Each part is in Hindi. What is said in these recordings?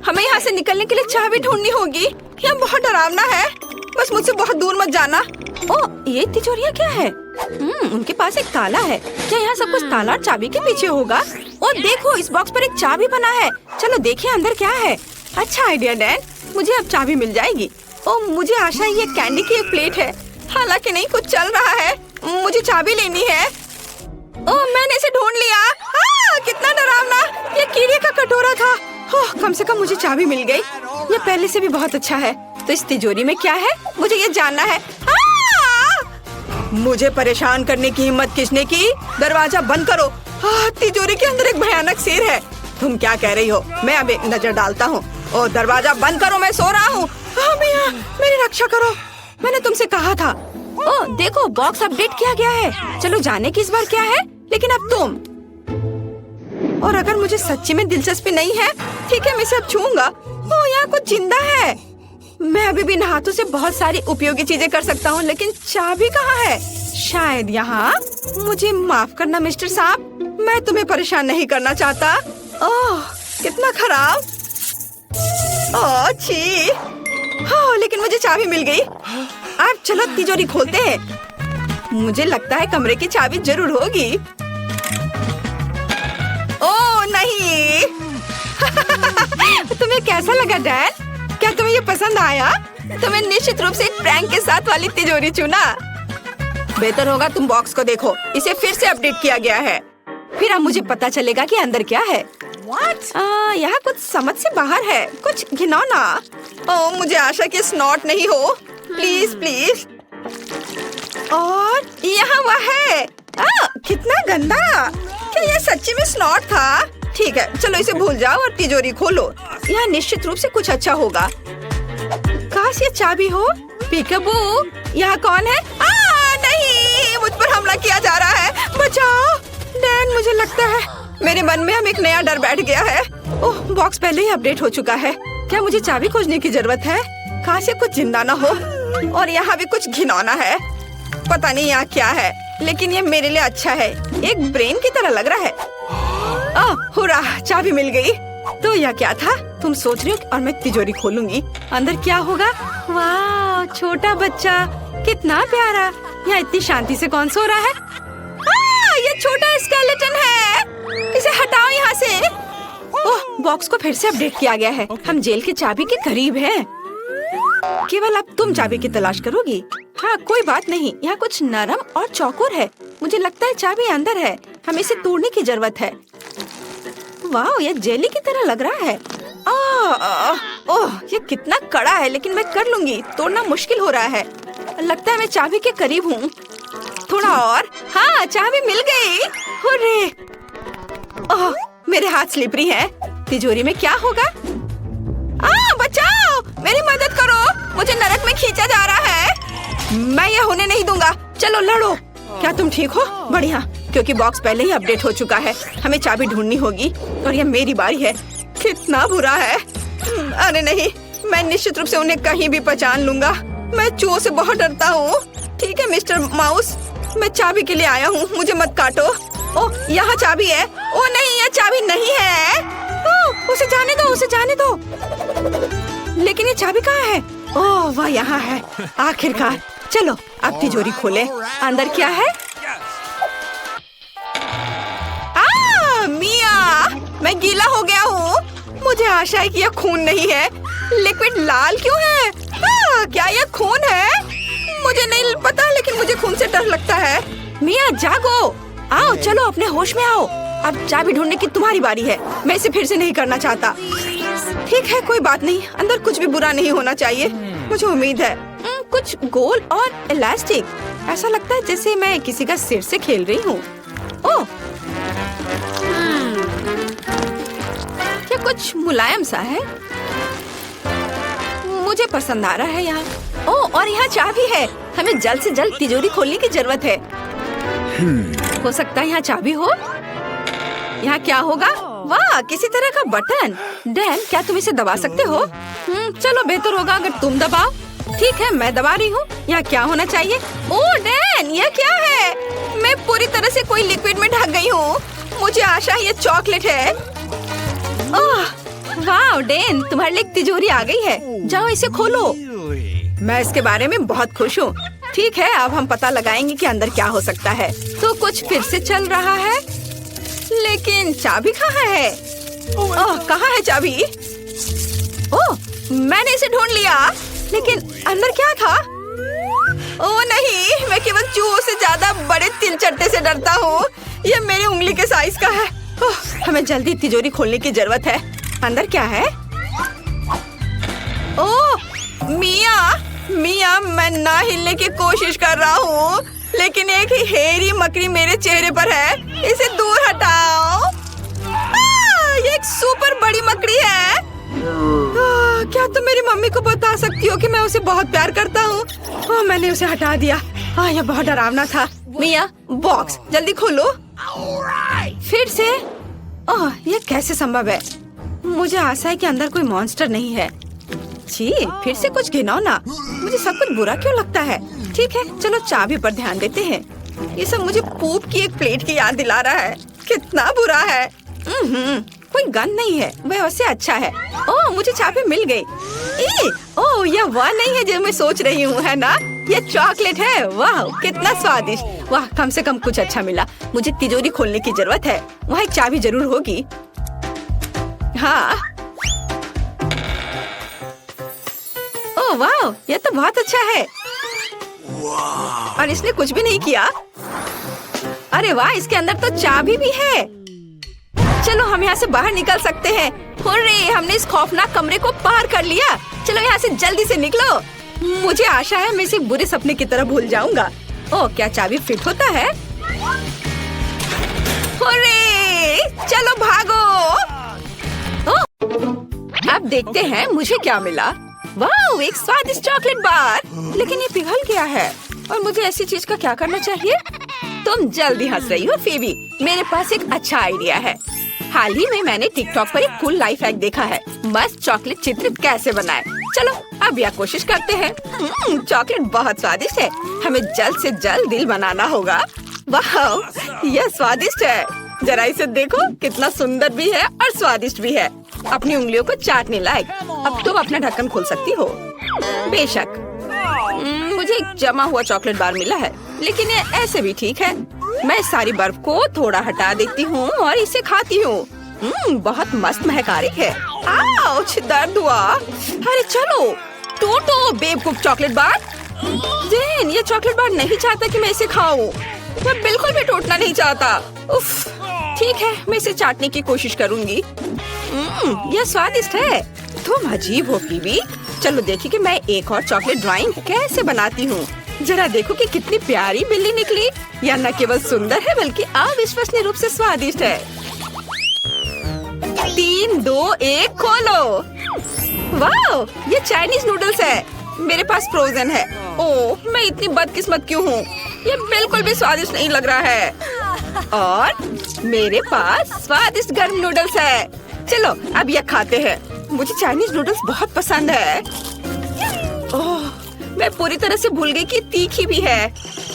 हमें यहाँ से निकलने के लिए चाबी ढूंढनी होगी। यहाँ बहुत डरावना है, बस मुझसे बहुत दूर मत जाना। ओ, ये तिजोरियाँ क्या है? उनके पास एक ताला है। क्या यहाँ सब कुछ ताला और चाबी के पीछे होगा? ओ देखो, इस बॉक्स पर एक चाबी बना है। चलो देखिए अंदर क्या है। अच्छा आइडिया डैन, मुझे अब चाबी मिल जाएगी। ओ मुझे आशा है ये कैंडी की एक प्लेट है, हालांकि नहीं कुछ चल रहा है। मुझे चाबी लेनी है। ओ मैंने इसे ढूंढ लिया। कितना डरावना, ये कीड़े का कटोरा था। कम से कम मुझे चाबी मिल गई, ये पहले से भी बहुत अच्छा है। तो इस तिजोरी में क्या है, मुझे ये जानना है। मुझे परेशान करने की हिम्मत किसने की? दरवाजा बंद करो। तिजोरी के अंदर एक भयानक शेर है। तुम क्या कह रही हो? मैं अब एक नजर डालता हूँ। ओ दरवाजा बंद करो, मैं सो रहा हूँ। मिया, मेरी रक्षा करो, मैंने तुमसे कहा था। ओ देखो, बॉक्स अपडेट किया गया है। चलो जाने की इस बार क्या है, लेकिन अब तुम। और अगर मुझे सच्ची में दिलचस्पी नहीं है, ठीक है मैं इसे अब छूऊंगा। ओ यहाँ कुछ जिंदा है। मैं अभी भी इन हाथों से बहुत सारी उपयोगी चीजें कर सकता हूँ, लेकिन चाबी कहाँ है? शायद यहाँ। मुझे माफ करना मिस्टर साहब, मैं तुम्हें परेशान नहीं करना चाहता। ओह कितना खराब। ओह छी। हाँ लेकिन मुझे चाबी मिल गई। अब चलो तिजोरी खोलते हैं। मुझे लगता है कमरे की चाबी जरूर होगी। ओह नहीं। तुम्हें कैसा लगा डैन? क्या तुम्हें ये पसंद आया? तुम्हें निश्चित रूप से एक प्रैंक के साथ वाली तिजोरी चुना। बेहतर होगा तुम बॉक्स को देखो, इसे फिर से अपडेट किया गया है। फिर अब मुझे पता चलेगा कि अंदर क्या है। यहाँ कुछ समझ से बाहर है, कुछ घिनौना। ओह मुझे आशा कि स्नॉट नहीं हो, प्लीज प्लीज। और यहाँ वह है। कितना गंदा। क्या ये सच्ची में स्नॉट था? ठीक है चलो इसे भूल जाओ और तिजोरी खोलो। यहाँ निश्चित रूप से कुछ अच्छा होगा। काश ये चाबी हो। पीकाबू, यहाँ कौन है? नहीं, मुझ पर हमला किया जा रहा है, बचाओ। डैन मुझे लगता है मेरे मन में अब एक नया डर बैठ गया है। ओह बॉक्स पहले ही अपडेट हो चुका है। क्या मुझे चाबी खोजने की जरूरत है? काश ये कुछ जिंदा ना हो। और यहाँ भी कुछ घिनौना है, पता नहीं यहाँ क्या है, लेकिन ये मेरे लिए अच्छा है। एक ब्रेन की तरह लग रहा है। हुर्रा, चाबी मिल गई। तो यह क्या था? तुम सोच रही हो और मैं तिजोरी खोलूंगी, अंदर क्या होगा? वाह छोटा बच्चा, कितना प्यारा। यहाँ इतनी शांति से कौन सो रहा है? ये छोटा स्केलेटन है, इसे हटाओ यहाँ से। ओह बॉक्स को फिर से अपडेट किया गया है। हम जेल की चाबी के करीब हैं। केवल अब तुम चाबी की तलाश करोगी। हाँ कोई बात नहीं, यहाँ कुछ नरम और चौकोर है। मुझे लगता है चाबी अंदर है, हमें इसे तोड़ने की जरूरत है। वाह ये जेली की तरह लग रहा है। ओह ये कितना कड़ा है, लेकिन मैं कर लूंगी। तोड़ना मुश्किल हो रहा है। लगता है मैं चाबी के करीब हूँ। थोड़ा और। हाँ चाबी मिल गई। हुर्रे। ओह मेरे हाथ स्लिपरी हैं। तिजोरी में क्या होगा? बचाओ, मेरी मदद करो, मुझे नरक में खींचा जा रहा है। मैं ये होने नहीं दूंगा। चलो लड़ो। क्या तुम ठीक हो? बढ़िया, क्योंकि बॉक्स पहले ही अपडेट हो चुका है। हमें चाबी ढूंढनी होगी और ये मेरी बारी है। कितना बुरा है। अरे नहीं, मैं निश्चित रूप से उन्हें कहीं भी पहचान लूंगा। मैं चूहों से बहुत डरता हूँ। ठीक है मिस्टर माउस, मैं चाबी के लिए आया हूँ, मुझे मत काटो। ओह यहाँ चाबी है। ओह नहीं, यह चाबी नहीं है। ओह उसे जाने दो, उसे जाने दो। लेकिन ये चाबी कहाँ है? ओह वह यहाँ है, आखिरकार। चलो अब तिजोरी खोले, अंदर क्या है? मिया, मैं गीला हो गया हूँ। मुझे आशा है कि यह खून नहीं है। लिक्विड लाल क्यों है? क्या यह खून है? मुझे नहीं पता, लेकिन मुझे खून से डर लगता है। मिया जागो, आओ चलो अपने होश में आओ। अब चाबी ढूंढने की तुम्हारी बारी है। मैं इसे फिर से नहीं करना चाहता। ठीक है कोई बात नहीं, अंदर कुछ भी बुरा नहीं होना चाहिए, मुझे उम्मीद है। कुछ गोल और इलास्टिक, ऐसा लगता है जैसे मैं किसी का सिर से खेल रही हूँ। ओह क्या कुछ मुलायम सा है, मुझे पसंद आ रहा है यहाँ। ओह और यहाँ चाबी है, हमें जल्द से जल्द तिजोरी खोलने की जरूरत है। हो सकता है यहाँ चाबी हो। यहाँ क्या होगा? वाह किसी तरह का बटन। डैन क्या तुम इसे दबा सकते हो? चलो बेहतर होगा अगर तुम दबाओ। ठीक है मैं दबा रही हूँ। यहाँ क्या होना चाहिए? ओह डैन यह क्या है? मैं पूरी तरह से कोई लिक्विड में ढक गई हूँ। मुझे आशा है ये चॉकलेट है। ओह वाह डेन, तुम्हारे लिए एक तिजोरी आ गई है। जाओ इसे खोलो। मैं इसके बारे में बहुत खुश हूँ। ठीक है, अब हम पता लगाएंगे कि अंदर क्या हो सकता है। तो कुछ फिर से चल रहा है, लेकिन चाबी कहाँ है? ओह, कहाँ है चाबी? ओह, मैंने इसे ढूंढ लिया, लेकिन अंदर क्या था? ओह नहीं, मैं केवल चूहों से ज्यादा बड़े तिलचट्टे से डरता हूँ। ये मेरी उंगली के साइज का है। ओह, हमें जल्दी तिजोरी खोलने की जरूरत है। अंदर क्या है? ओह मिया, मिया, मैं ना हिलने की कोशिश कर रहा हूँ, लेकिन एक ही हेरी मकड़ी मेरे चेहरे पर है। इसे दूर हटाओ। ये एक सुपर बड़ी मकड़ी है। क्या तुम मेरी मम्मी को बता सकती हो कि मैं उसे बहुत प्यार करता हूँ? मैंने उसे हटा दिया। यह बहुत डरावना था। मिया, बॉक्स जल्दी खोलो। फिर से? ओह, ये कैसे संभव है? मुझे आशा है कि अंदर कोई मॉन्स्टर नहीं है। छी, फिर से कुछ घिनौना। मुझे सब कुछ बुरा क्यों लगता है? ठीक है, चलो चाबी पर ध्यान देते हैं। ये सब मुझे पूप की एक प्लेट की याद दिला रहा है। कितना बुरा है। कोई गन नहीं है, वह उससे अच्छा है। ओह, मुझे चाबी मिल गई। ओह, यह वह नहीं है जो मैं सोच रही हूँ, है ना? यह चॉकलेट है। वाह, कितना स्वादिष्ट। वाह, कम से कम कुछ अच्छा मिला। मुझे तिजोरी खोलने की जरूरत है। वहाँ एक चाबी जरूर होगी। हाँ। ओह वाह, यह तो बहुत अच्छा है। और इसने कुछ भी नहीं किया। अरे वाह, इसके अंदर तो चाबी भी है। चलो हम यहाँ से बाहर निकल सकते हैं। हुर्रे, हमने इस खौफनाक कमरे को पार कर लिया। चलो यहाँ से जल्दी से निकलो। मुझे आशा है मैं इसे बुरे सपने की तरह भूल जाऊंगा। ओह, क्या चाबी फिट होता है? हुर्रे, चलो भागो। ओह, अब देखते हैं मुझे क्या मिला। वाह, एक स्वादिष्ट चॉकलेट बार। लेकिन ये पिघल गया है और मुझे ऐसी चीज का क्या करना चाहिए? तुम जल्दी हंस रही हो फेबी। मेरे पास एक अच्छा आइडिया है। हाल ही में मैंने टिकटॉक पर एक कूल लाइफ हैक देखा है। मस्त चॉकलेट चित्र कैसे बनाए। चलो अब यह कोशिश करते हैं। चॉकलेट बहुत स्वादिष्ट है। हमें जल्द से जल्द दिल बनाना होगा। वाह, यह स्वादिष्ट है। जरा इसे देखो, कितना सुंदर भी है और स्वादिष्ट भी है। अपनी उंगलियों को चाटने लायक। अब तुम अपना ढक्कन खोल सकती हो। बेशक। मुझे एक जमा हुआ चॉकलेट बार मिला है, लेकिन ये ऐसे भी ठीक है। मैं सारी बर्फ को थोड़ा हटा देती हूँ और इसे खाती हूँ। बहुत मस्त महक आ रही है। आउच, दर्द हुआ। अरे चलो, टूटो बेवकूफ चॉकलेट बार। जेन, ये चॉकलेट बार नहीं चाहता कि मैं इसे खाऊं। मैं बिल्कुल भी टूटना नहीं चाहता। उफ, ठीक है, मैं इसे चाटने की कोशिश करूंगी। यह स्वादिष्ट है। तुम अजीब हो फीबी। चलो देखिए कि मैं एक और चॉकलेट ड्राइंग कैसे बनाती हूँ। जरा देखो कि कितनी प्यारी बिल्ली निकली। यह न केवल सुंदर है बल्कि अविश्वसनीय रूप से स्वादिष्ट है। 3, 2, 1 खोलो। वाह, ये चाइनीज नूडल्स है। मेरे पास फ्रोजन है। ओह, मैं इतनी बदकिस्मत क्यों हूँ? ये बिल्कुल भी स्वादिष्ट नहीं लग रहा है। और मेरे पास स्वादिष्ट गर्म नूडल्स है। चलो अब यह खाते हैं। मुझे चाइनीज नूडल्स बहुत पसंद है। ओह, मैं पूरी तरह से भूल गई कि तीखी भी है।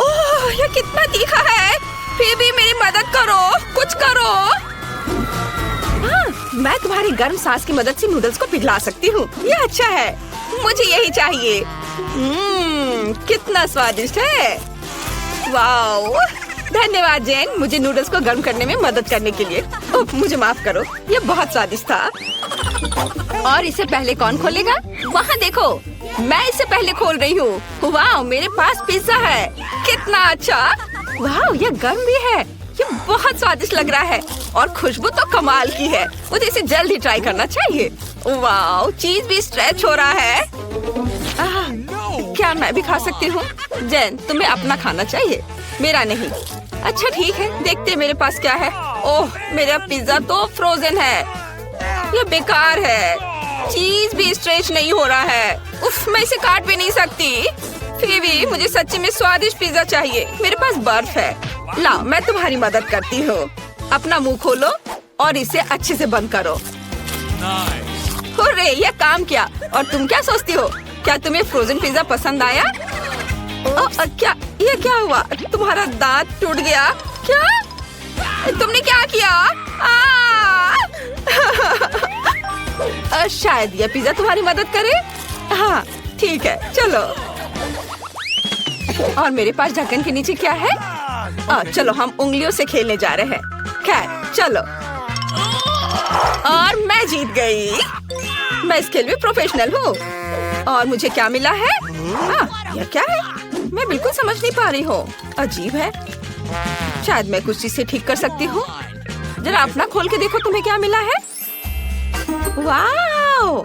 ओह, यह कितना तीखा है। फिर भी मेरी मदद करो, कुछ करो। हाँ, मैं तुम्हारी गर्म सांस की मदद से नूडल्स को पिघला सकती हूँ। यह अच्छा है, मुझे यही चाहिए। कितना स्वादिष्ट है। वाओ, धन्यवाद जेन, मुझे नूडल्स को गर्म करने में मदद करने के लिए। ओह, मुझे माफ करो, ये बहुत स्वादिष्ट था। और इसे पहले कौन खोलेगा? वहाँ देखो, मैं इसे पहले खोल रही हूँ। वाह, मेरे पास पिज्जा है। कितना अच्छा। वाह, ये गर्म भी है। ये बहुत स्वादिष्ट लग रहा है और खुशबू तो कमाल की है। मुझे इसे जल्द ही ट्राई करना चाहिए। वाह, चीज भी स्ट्रेच हो रहा है। क्या मैं भी खा सकती हूँ? जेन, तुम्हें अपना खाना चाहिए, मेरा नहीं। अच्छा ठीक है, देखते हैं मेरे पास क्या है। ओह, मेरा पिज्जा तो फ्रोजन है। ये बेकार है। चीज भी स्ट्रेच नहीं हो रहा है। उफ, मैं इसे काट भी नहीं सकती। फिर भी मुझे सच्ची में स्वादिष्ट पिज्जा चाहिए। मेरे पास बर्फ है। लाओ, मैं तुम्हारी मदद करती हूँ। अपना मुंह खोलो और इसे अच्छे से बंद करो। हुर्रे, ये काम किया। और तुम क्या सोचती हो? क्या तुम्हें फ्रोजन पिज्जा पसंद आया? क्या ये क्या हुआ? तुम्हारा दांत टूट गया क्या? तुमने क्या किया? शायद ये पिज्जा तुम्हारी मदद करे। हाँ ठीक है, चलो। और मेरे पास ढक्कन के नीचे क्या है? चलो हम उंगलियों से खेलने जा रहे हैं। खैर चलो। और मैं जीत गई। मैं इस खेल में प्रोफेशनल हूँ। और मुझे क्या मिला है? यह क्या है? मैं बिल्कुल समझ नहीं पा रही हूँ। अजीब है। शायद मैं कुछ चीज से ठीक कर सकती हूँ। जरा अपना खोल के देखो, तुम्हें क्या मिला है? वाओ!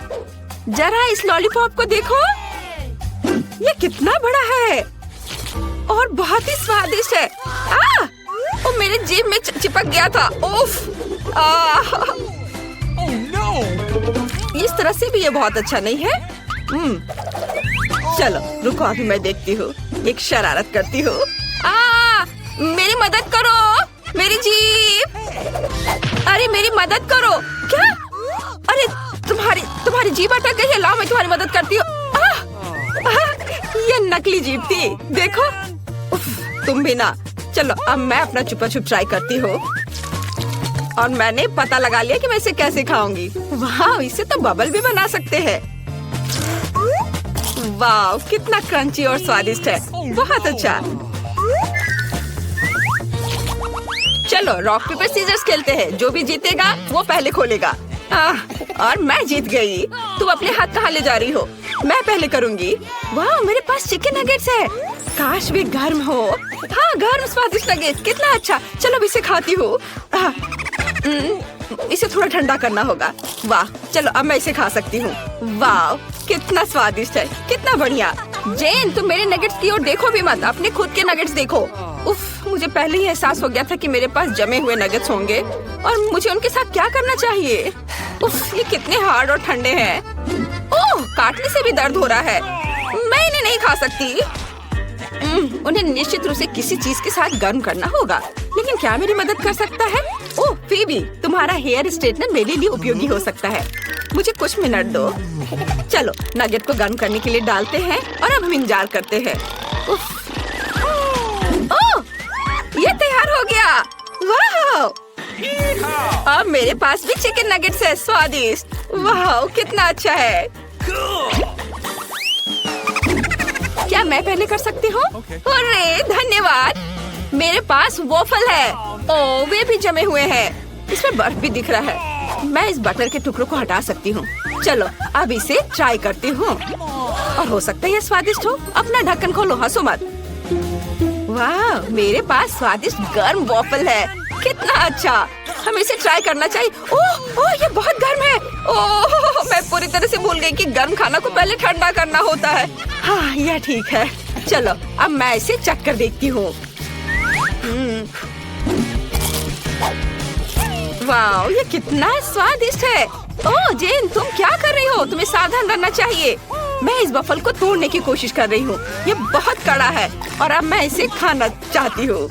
जरा इस लॉलीपॉप को देखो। ये कितना बड़ा है और बहुत ही स्वादिष्ट है। वो मेरे जीभ में चिपक गया था। उफ! इस तरह से भी ये बहुत अच्छा नहीं है। चलो रुको, अभी मैं देखती हूँ। एक शरारत करती हूँ। मेरी मदद करो, मेरी जीभ। अरे मेरी मदद करो। क्या? अरे तुम्हारी जीभ अटक गई है। लाओ मैं तुम्हारी मदद करती हूँ। ये नकली जीभ थी, देखो। उफ, तुम भी ना। चलो अब मैं अपना छुपा छुप ट्राई करती हूँ। और मैंने पता लगा लिया कि मैं इसे कैसे खाऊंगी। वाह, इसे तो बबल भी बना सकते हैं। वाह, कितना क्रंची और स्वादिष्ट है। बहुत अच्छा। चलो रॉक पेपर सीजर्स खेलते हैं। जो भी जीतेगा वो पहले खोलेगा। और मैं जीत गई। तुम अपने हाथ कहाँ ले जा रही हो? मैं पहले करूंगी। वाह, मेरे पास चिकन नगेट्स है। काश भी गर्म हो। हाँ, गर्म स्वादिष्ट नगेट्स, कितना अच्छा। चलो अब इसे खाती हूँ। इसे थोड़ा ठंडा करना होगा। वाह, चलो अब मैं इसे खा सकती हूँ। वाह, कितना स्वादिष्ट है, कितना बढ़िया। जेन, तुम मेरे नगेट्स की ओर देखो भी मत, अपने खुद के नगेट्स देखो। उफ, मुझे पहले ही एहसास हो गया था कि मेरे पास जमे हुए नगेट्स होंगे और मुझे उनके साथ क्या करना चाहिए। उफ, ये कितने हार्ड और ठंडे हैं। ओह, काटने से भी दर्द हो रहा है। मैं इन्हें नहीं खा सकती। उन्हें निश्चित रूप से किसी चीज के साथ गर्म करना होगा। लेकिन क्या मेरी मदद कर सकता है? ओह फीबी, तुम्हारा हेयर स्ट्रेटनर मेरे लिए उपयोगी हो सकता है। मुझे कुछ मिनट दो। चलो नगेट को गर्म करने के लिए डालते हैं और अब हम इंतजार करते हैं। उफ। ओह, ये तैयार हो गया। वाह, अब मेरे पास भी चिकन नगेट्स है, स्वादिष्ट। वाह, कितना अच्छा है। क्या मैं पहले कर सकती हूँ? अरे धन्यवाद। मेरे पास वॉफल है। ओह, वे भी जमे हुए हैं। इसमें बर्फ भी दिख रहा है। मैं इस बटर के टुकड़ों को हटा सकती हूँ। चलो अब इसे ट्राई करती हूँ और हो सकता है ये स्वादिष्ट हो। अपना ढक्कन खोलो, हंसो मत। वाह, मेरे पास स्वादिष्ट गर्म वॉफल है। कितना अच्छा, हमें इसे ट्राई करना चाहिए। ओह, ये बहुत गर्म है। ओह, मैं पूरी तरह से भूल गई कि गर्म खाना को पहले ठंडा करना होता है। हाँ, यह ठीक है। चलो अब मैं इसे चख कर देखती हूँ। वाह, ये कितना स्वादिष्ट है। ओह जेन, तुम क्या कर रही हो? तुम्हें सावधान रहना चाहिए। मैं इस वॉफल को तोड़ने की कोशिश कर रही हूँ। ये बहुत कड़ा है और अब मैं इसे खाना चाहती हूँ।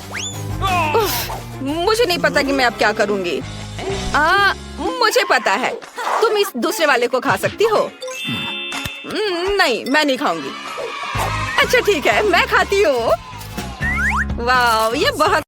मुझे नहीं पता कि मैं अब क्या करूँगी। मुझे पता है, तुम इस दूसरे वाले को खा सकती हो। नहीं, मैं नहीं खाऊंगी। अच्छा ठीक है, मैं खाती हूँ। वाह, ये बहुत